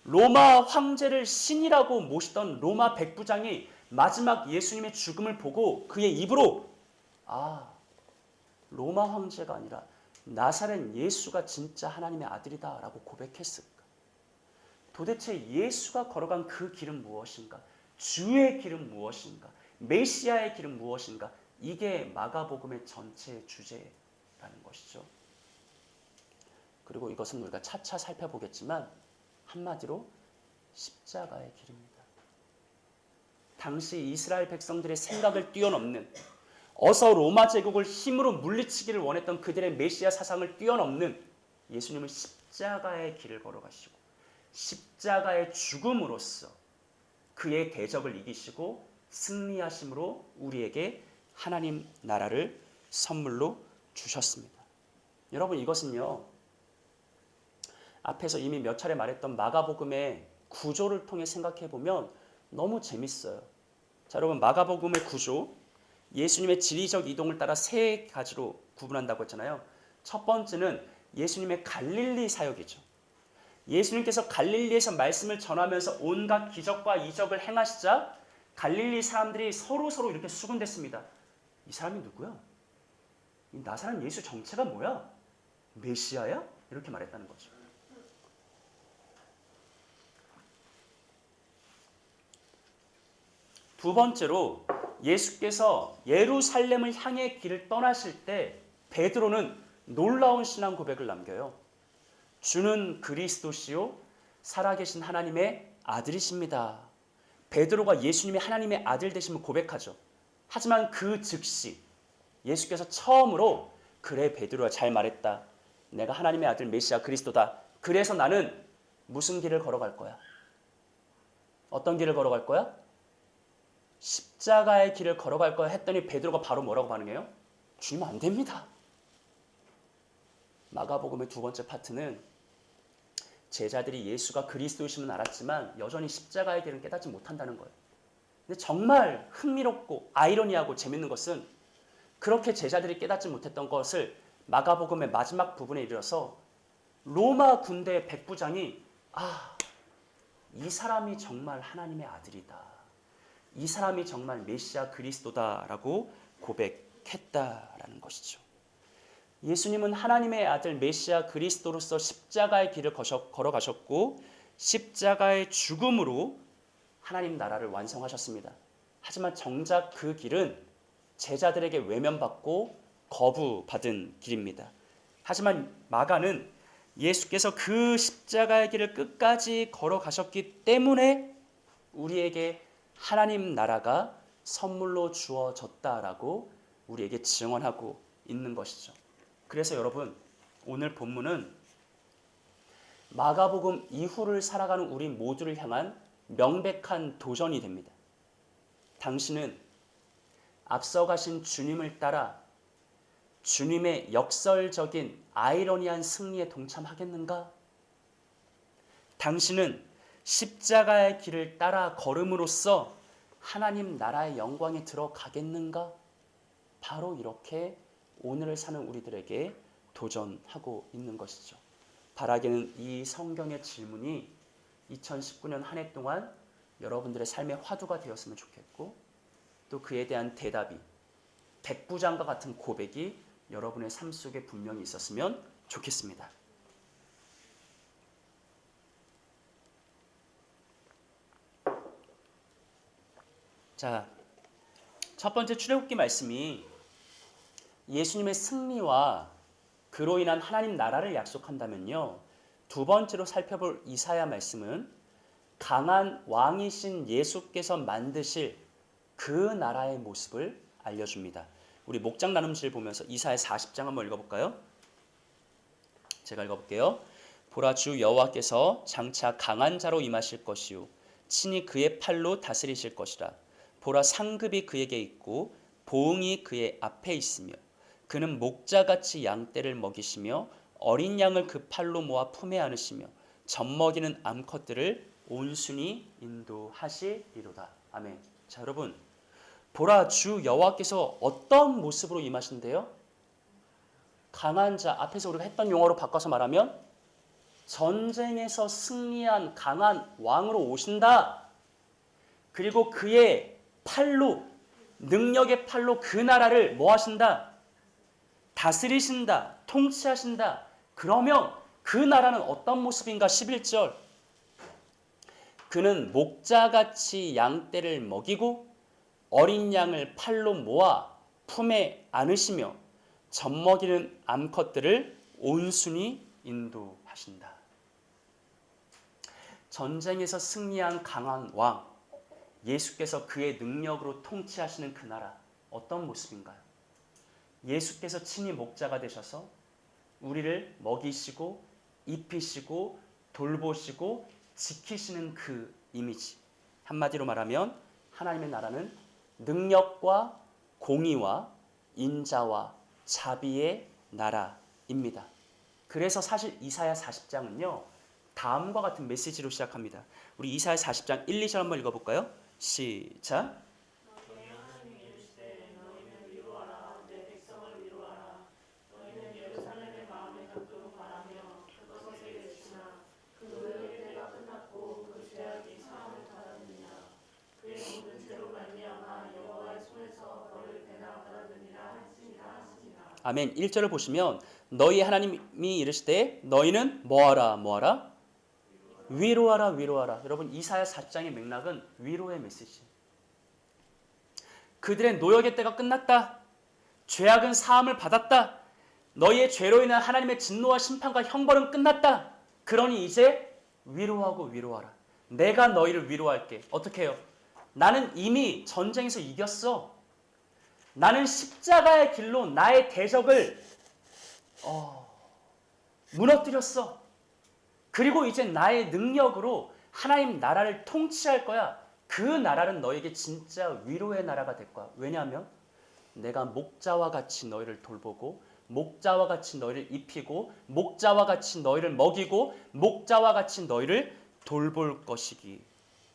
로마 황제를 신이라고 모시던 로마 백부장이 마지막 예수님의 죽음을 보고 그의 입으로 로마 황제가 아니라 나사렛 예수가 진짜 하나님의 아들이다 라고 고백했을까? 도대체 예수가 걸어간 그 길은 무엇인가? 주의 길은 무엇인가? 메시아의 길은 무엇인가? 이게 마가복음의 전체 주제라는 것이죠. 그리고 이것은 우리가 차차 살펴보겠지만 한마디로 십자가의 길입니다. 당시 이스라엘 백성들의 생각을 뛰어넘는, 어서 로마 제국을 힘으로 물리치기를 원했던 그들의 메시아 사상을 뛰어넘는 예수님은 십자가의 길을 걸어가시고 십자가의 죽음으로써 그의 대적을 이기시고 승리하심으로 우리에게 하나님 나라를 선물로 주셨습니다. 여러분, 이것은요, 앞에서 이미 몇 차례 말했던 마가복음의 구조를 통해 생각해 보면 너무 재밌어요. 자, 여러분, 마가복음의 구조, 예수님의 지리적 이동을 따라 세 가지로 구분한다고 했잖아요. 첫 번째는 예수님의 갈릴리 사역이죠. 예수님께서 갈릴리에서 말씀을 전하면서 온갖 기적과 이적을 행하시자 갈릴리 사람들이 서로 이렇게 수군댔습니다. 이 사람이 누구야? 이 나사렛 예수 정체가 뭐야? 메시아야? 이렇게 말했다는 거죠. 두 번째로 예수께서 예루살렘을 향해 길을 떠나실 때 베드로는 놀라운 신앙 고백을 남겨요. 주는 그리스도시요 살아계신 하나님의 아들이십니다. 베드로가 예수님이 하나님의 아들 되심을 고백하죠. 하지만 그 즉시 예수께서 처음으로 그래 베드로야 잘 말했다. 내가 하나님의 아들 메시아 그리스도다. 그래서 나는 무슨 길을 걸어갈 거야? 어떤 길을 걸어갈 거야? 십자가의 길을 걸어갈 거야 했더니 베드로가 바로 뭐라고 반응해요? 주님 안 됩니다. 마가복음의 두 번째 파트는 제자들이 예수가 그리스도이심은 알았지만 여전히 십자가의 길은 깨닫지 못한다는 거예요. 근데 정말 흥미롭고 아이러니하고 재밌는 것은 그렇게 제자들이 깨닫지 못했던 것을 마가복음의 마지막 부분에 이르러서 로마 군대의 백부장이 이 사람이 정말 하나님의 아들이다. 이 사람이 정말 메시아 그리스도다라고 고백했다라는 것이죠. 예수님은 하나님의 아들 메시아 그리스도로서 십자가의 길을 걸어가셨고 십자가의 죽음으로 하나님 나라를 완성하셨습니다. 하지만 정작 그 길은 제자들에게 외면받고 거부받은 길입니다. 하지만 마가는 예수께서 그 십자가의 길을 끝까지 걸어가셨기 때문에 우리에게 하나님 나라가 선물로 주어졌다라고 우리에게 증언하고 있는 것이죠. 그래서 여러분, 오늘 본문은 마가복음 이후를 살아가는 우리 모두를 향한 명백한 도전이 됩니다. 당신은 앞서가신 주님을 따라 주님의 역설적인 아이러니한 승리에 동참하겠는가? 당신은 십자가의 길을 따라 걸음으로써 하나님 나라의 영광에 들어가겠는가? 바로 이렇게 오늘을 사는 우리들에게 도전하고 있는 것이죠. 바라기는 이 성경의 질문이 2019년 한 해 동안 여러분들의 삶의 화두가 되었으면 좋겠고, 또 그에 대한 대답이 백부장과 같은 고백이 여러분의 삶 속에 분명히 있었으면 좋겠습니다. 자, 첫 번째 출애굽기 말씀이 예수님의 승리와 그로 인한 하나님 나라를 약속한다면요, 두 번째로 살펴볼 이사야 말씀은 강한 왕이신 예수께서 만드실 그 나라의 모습을 알려줍니다. 우리 목장 나눔실 보면서 이사야 40장 한번 읽어볼까요? 제가 읽어볼게요. 보라, 주 여호와께서 장차 강한 자로 임하실 것이요 친히 그의 팔로 다스리실 것이라. 보라, 상급이 그에게 있고 보응이 그의 앞에 있으며 그는 목자같이 양떼를 먹이시며 어린 양을 그 팔로 모아 품에 안으시며 젖먹이는 암컷들을 온순히 인도하시리로다. 아멘. 자, 여러분, 보라, 주 여호와께서 어떤 모습으로 임하신대요? 강한 자, 앞에서 우리가 했던 용어로 바꿔서 말하면 전쟁에서 승리한 강한 왕으로 오신다. 그리고 그의 팔로, 능력의 팔로 그 나라를 뭐 하신다? 다스리신다, 통치하신다. 그러면 그 나라는 어떤 모습인가? 11절. 그는 목자같이 양떼를 먹이고 어린 양을 팔로 모아 품에 안으시며 젖먹이는 암컷들을 온순히 인도하신다. 전쟁에서 승리한 강한 왕, 예수께서 그의 능력으로 통치하시는 그 나라, 어떤 모습인가요? 예수께서 친히 목자가 되셔서 우리를 먹이시고 입히시고 돌보시고 지키시는 그 이미지. 한마디로 말하면 하나님의 나라는 능력과 공의와 인자와 자비의 나라입니다. 그래서 사실 이사야 40장은요, 다음과 같은 메시지로 시작합니다. 우리 이사야 40장 1, 2절 한번 읽어볼까요? 시작. 아멘. 1절을 보시면 너희 하나님이 이르시되 너희는 뭐하라 뭐하라? 위로하라 위로하라. 여러분, 이사야 4장의 맥락은 위로의 메시지. 그들의 노역의 때가 끝났다. 죄악은 사함을 받았다. 너희의 죄로 인한 하나님의 진노와 심판과 형벌은 끝났다. 그러니 이제 위로하고 위로하라. 내가 너희를 위로할게. 어떻게 해요? 나는 이미 전쟁에서 이겼어. 나는 십자가의 길로 나의 대적을 무너뜨렸어. 그리고 이제 나의 능력으로 하나님 나라를 통치할 거야. 그 나라는 너에게 진짜 위로의 나라가 될 거야. 왜냐하면 내가 목자와 같이 너희를 돌보고 목자와 같이 너희를 입히고 목자와 같이 너희를 먹이고 목자와 같이 너희를 돌볼 것이기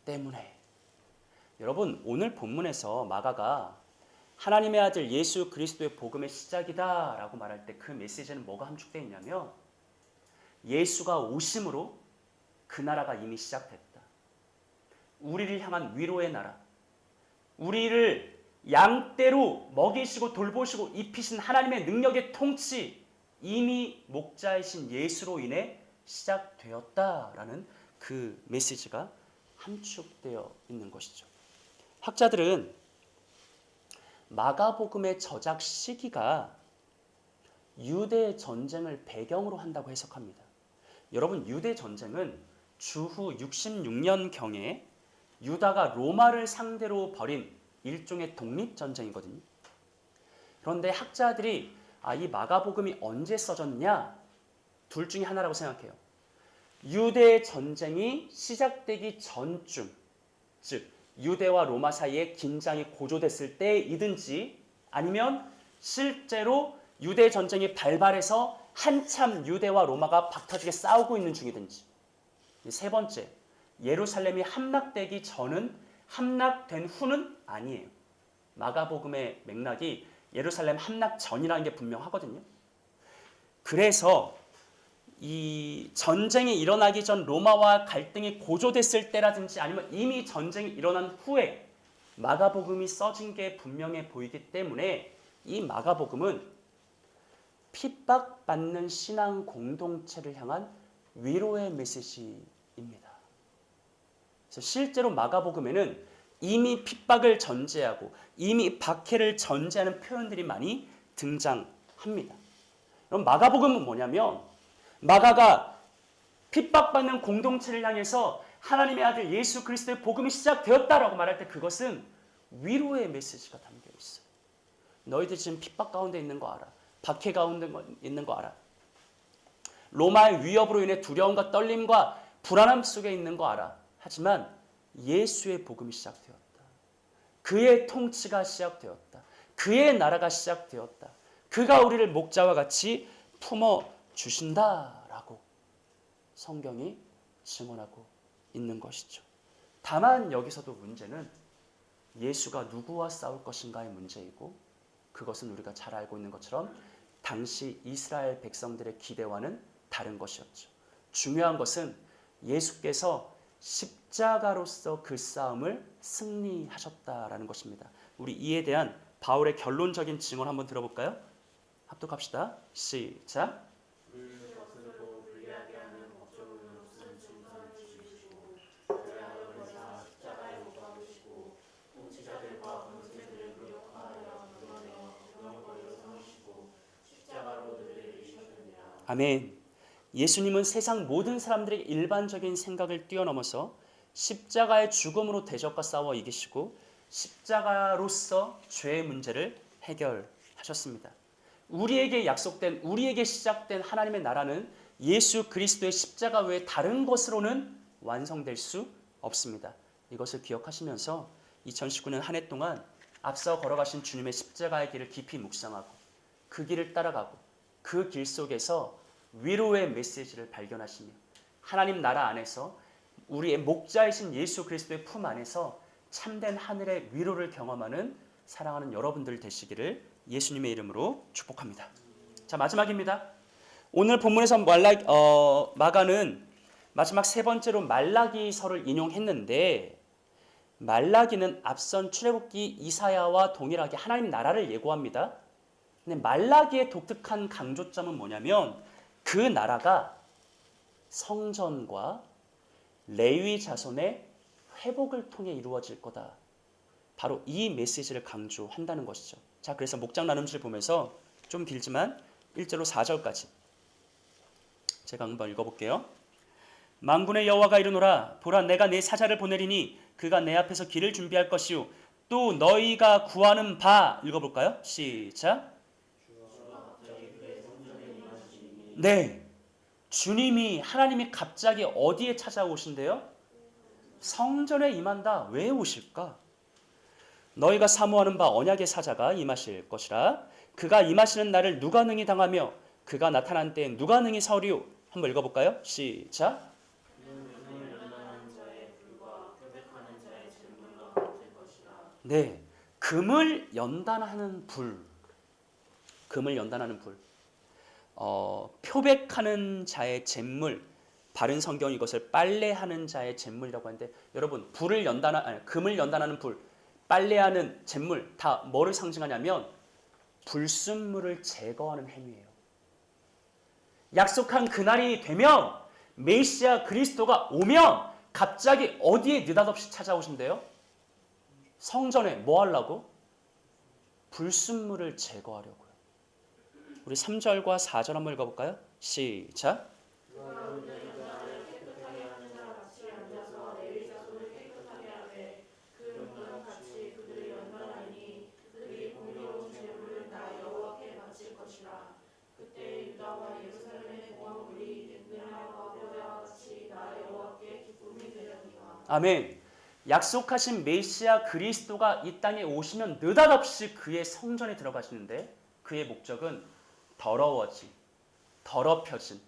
때문에. 여러분, 오늘 본문에서 마가가 하나님의 아들 예수 그리스도의 복음의 시작이다 라고 말할 때 그 메시지는 뭐가 함축되어 있냐면 예수가 오심으로 그 나라가 이미 시작됐다. 우리를 향한 위로의 나라, 우리를 양떼로 먹이시고 돌보시고 입히신 하나님의 능력의 통치, 이미 목자이신 예수로 인해 시작되었다라는 그 메시지가 함축되어 있는 것이죠. 학자들은 마가복음의 저작 시기가 유대 전쟁을 배경으로 한다고 해석합니다. 여러분, 유대 전쟁은 주후 66년경에 유다가 로마를 상대로 벌인 일종의 독립전쟁이거든요. 그런데 학자들이 이 마가복음이 언제 써졌냐? 둘 중에 하나라고 생각해요. 유대 전쟁이 시작되기 전쯤, 즉 유대와 로마 사이에 긴장이 고조됐을 때이든지, 아니면 실제로 유대 전쟁이 발발해서 한참 유대와 로마가 박터지게 싸우고 있는 중이든지. 세 번째, 예루살렘이 함락되기 전은 함락된 후는 아니에요. 마가복음의 맥락이 예루살렘 함락 전이라는 게 분명하거든요. 그래서 이 전쟁이 일어나기 전 로마와 갈등이 고조됐을 때라든지, 아니면 이미 전쟁이 일어난 후에 마가복음이 써진 게 분명해 보이기 때문에 이 마가복음은 핍박받는 신앙 공동체를 향한 위로의 메시지입니다. 그래서 실제로 마가복음에는 이미 핍박을 전제하고 이미 박해를 전제하는 표현들이 많이 등장합니다. 그럼 마가복음은 뭐냐면, 마가가 핍박받는 공동체를 향해서 하나님의 아들 예수 그리스도의 복음이 시작되었다라고 말할 때 그것은 위로의 메시지가 담겨 있어요. 너희들 지금 핍박 가운데 있는 거 알아. 박해 가운데 있는 거 알아. 로마의 위협으로 인해 두려움과 떨림과 불안함 속에 있는 거 알아. 하지만 예수의 복음이 시작되었다. 그의 통치가 시작되었다. 그의 나라가 시작되었다. 그가 우리를 목자와 같이 품어주신다라고 성경이 증언하고 있는 것이죠. 다만 여기서도 문제는 예수가 누구와 싸울 것인가의 문제이고, 그것은 우리가 잘 알고 있는 것처럼 당시 이스라엘 백성들의 기대와는 다른 것이었죠. 중요한 것은 예수께서 십자가로서 그 싸움을 승리하셨다라는 것입니다. 우리 이에 대한 바울의 결론적인 증언 한번 들어볼까요? 합독합시다. 시작. 아멘. 예수님은 세상 모든 사람들의 일반적인 생각을 뛰어넘어서 십자가의 죽음으로 대적과 싸워 이기시고 십자가로서 죄의 문제를 해결하셨습니다. 우리에게 약속된, 우리에게 시작된 하나님의 나라는 예수 그리스도의 십자가 외에 다른 것으로는 완성될 수 없습니다. 이것을 기억하시면서 2019년 한 해 동안 앞서 걸어가신 주님의 십자가의 길을 깊이 묵상하고 그 길을 따라가고 그 길 속에서 위로의 메시지를 발견하시며 하나님 나라 안에서 우리의 목자이신 예수 그리스도의 품 안에서 참된 하늘의 위로를 경험하는 사랑하는 여러분들 되시기를 예수님의 이름으로 축복합니다. 자, 마지막입니다. 오늘 본문에서 마가는 마지막 세 번째로 말라기서를 인용했는데, 말라기는 앞선 출애굽기 이사야와 동일하게 하나님 나라를 예고합니다. 근데 말라기의 독특한 강조점은 뭐냐면, 그 나라가 성전과 레위 자손의 회복을 통해 이루어질 거다. 바로 이 메시지를 강조한다는 것이죠. 자, 그래서 목장 나눔실 보면서 좀 길지만 1절로 4절까지 제가 한번 읽어볼게요. 만군의 여호와가 이르노라, 보라, 내가 내 사자를 보내리니 그가 내 앞에서 길을 준비할 것이요 또 너희가 구하는 바, 읽어볼까요? 시작. 네, 주님이, 하나님이 갑자기 어디에 찾아오신대요? 성전에 임한다. 왜 오실까? 너희가 사모하는 바 언약의 사자가 임하실 것이라. 그가 임하시는 날을 누가 능히 당하며 그가 나타난 때에 누가 능히 서리오. 한번 읽어볼까요? 시작. 네, 금을 연단하는 불. 금을 연단하는 불. 표백하는 자의 잿물, 바른 성경은 이것을 빨래하는 자의 잿물이라고 하는데, 여러분, 금을 연단하는 불, 빨래하는 잿물 다 뭐를 상징하냐면 불순물을 제거하는 행위예요. 약속한 그날이 되면, 메시아 그리스도가 오면 갑자기 어디에 느닷없이 찾아오신대요? 성전에 뭐 하려고? 불순물을 제거하려고요. 우리 3절과 4절 한번 읽어볼까요? 시작. 아멘. 약속하신 메시아 그리스도가 이 땅에 오시면 느닷없이 그의 성전에 들어가시는데 그의 목적은 더러워진, 더럽혀진,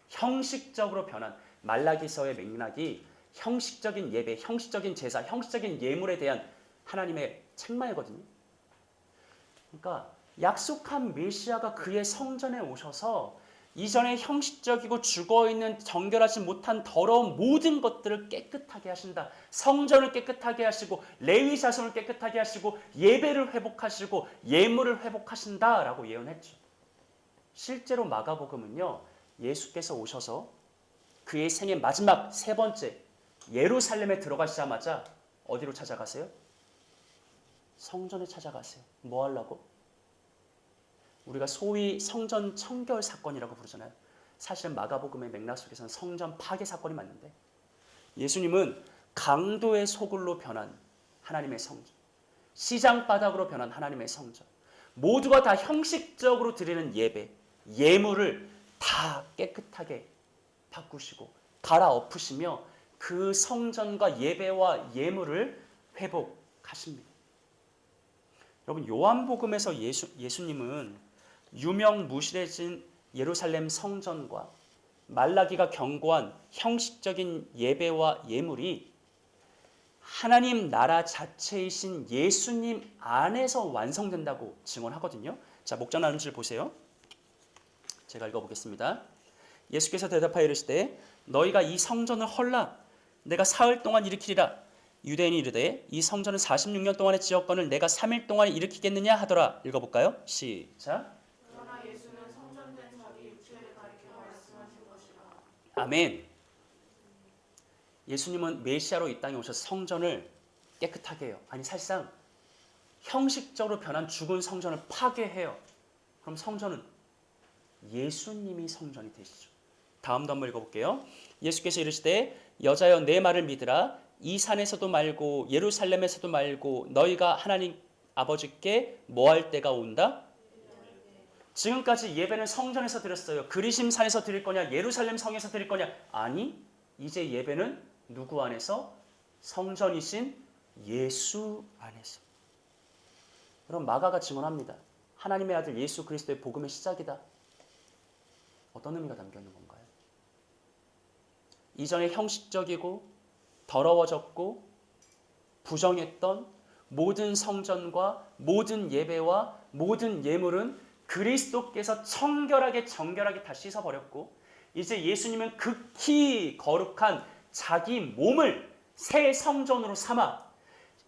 형식적으로 변한 말라기서의 맥락이 형식적인 예배, 형식적인 제사, 형식적인 예물에 대한 하나님의 책망이거든요. 그러니까 약속한 메시아가 그의 성전에 오셔서 이전에 형식적이고 죽어있는 정결하지 못한 더러운 모든 것들을 깨끗하게 하신다. 성전을 깨끗하게 하시고 레위 자손을 깨끗하게 하시고 예배를 회복하시고 예물을 회복하신다라고 예언했죠. 실제로 마가복음은요. 예수께서 오셔서 그의 생애 마지막 세 번째 예루살렘에 들어가시자마자 어디로 찾아가세요? 성전에 찾아가세요. 뭐 하려고? 우리가 소위 성전 청결 사건이라고 부르잖아요. 사실은 마가복음의 맥락 속에서는 성전 파괴 사건이 맞는데 예수님은 강도의 소굴로 변한 하나님의 성전, 시장 바닥으로 변한 하나님의 성전, 모두가 다 형식적으로 드리는 예배, 예물을 다 깨끗하게 바꾸시고 갈아엎으시며 그 성전과 예배와 예물을 회복하십니다. 여러분 요한복음에서 예수님은 유명무실해진 예루살렘 성전과 말라기가 경고한 형식적인 예배와 예물이 하나님 나라 자체이신 예수님 안에서 완성된다고 증언하거든요. 자, 목장 나눈 줄 보세요. 제가 읽어보겠습니다. 예수께서 대답하여 이르시되 너희가 이 성전을 헐라 내가 사흘 동안 일으키리라. 유대인이 이르되 이 성전은 46년 동안의 지었건을 내가 3일 동안에 일으키겠느냐 하더라. 읽어볼까요? 시작.
그러나 예수는 성전된 자기 육체를 가리켜 말씀하신 것이라.
아멘. 예수님은 메시아로 이 땅에 오셔서 성전을 깨끗하게 해요. 아니 사실상 형식적으로 변한 죽은 성전을 파괴해요. 그럼 성전은 예수님이 성전이 되시죠. 다음도 한번 읽어볼게요. 예수께서 이르시되 여자여 내 말을 믿으라. 이 산에서도 말고 예루살렘에서도 말고 너희가 하나님 아버지께 뭐할 때가 온다? 지금까지 예배는 성전에서 드렸어요. 그리심 산에서 드릴 거냐? 예루살렘 성에서 드릴 거냐? 아니, 이제 예배는 누구 안에서? 성전이신 예수 안에서. 그럼 마가가 증언합니다. 하나님의 아들 예수 그리스도의 복음의 시작이다. 어떤 의미가 담겨 있는 건가요? 이전에 형식적이고 더러워졌고 부정했던 모든 성전과 모든 예배와 모든 예물은 그리스도께서 청결하게 정결하게 다 씻어버렸고 이제 예수님은 극히 거룩한 자기 몸을 새 성전으로 삼아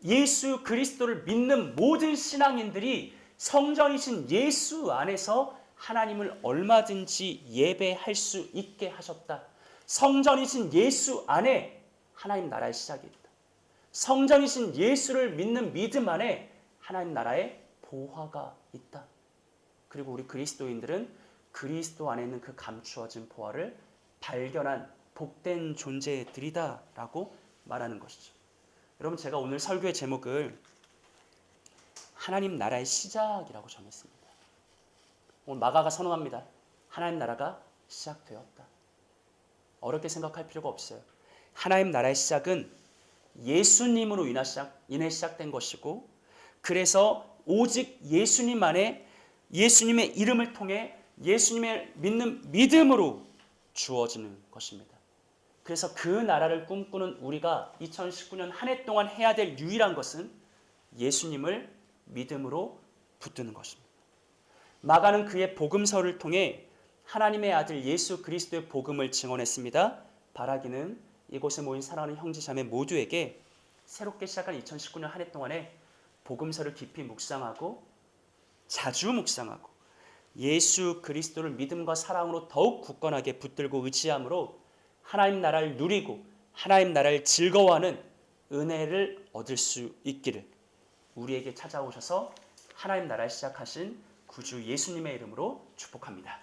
예수 그리스도를 믿는 모든 신앙인들이 성전이신 예수 안에서 하나님을 얼마든지 예배할 수 있게 하셨다. 성전이신 예수 안에 하나님 나라의 시작이 있다. 성전이신 예수를 믿는 믿음 안에 하나님 나라의 보화가 있다. 그리고 우리 그리스도인들은 그리스도 안에 있는 그 감추어진 보화를 발견한 복된 존재들이다라고 말하는 것이죠. 여러분 제가 오늘 설교의 제목을 하나님 나라의 시작이라고 정했습니다. 오늘 마가가 선언합니다. 하나님 나라가 시작되었다. 어렵게 생각할 필요가 없어요. 하나님 나라의 시작은 예수님으로 인해 시작된 것이고 그래서 오직 예수님 안에 예수님의 이름을 통해 예수님을 믿는 믿음으로 주어지는 것입니다. 그래서 그 나라를 꿈꾸는 우리가 2019년 한 해 동안 해야 될 유일한 것은 예수님을 믿음으로 붙드는 것입니다. 마가는 그의 복음서를 통해 하나님의 아들 예수 그리스도의 복음을 증언했습니다. 바라기는 이곳에 모인 사랑하는 형제자매 모두에게 새롭게 시작한 2019년 한 해 동안에 복음서를 깊이 묵상하고 자주 묵상하고 예수 그리스도를 믿음과 사랑으로 더욱 굳건하게 붙들고 의지함으로 하나님 나라를 누리고 하나님 나라를 즐거워하는 은혜를 얻을 수 있기를 우리에게 찾아오셔서 하나님 나라를 시작하신 구주 예수님의 이름으로 축복합니다.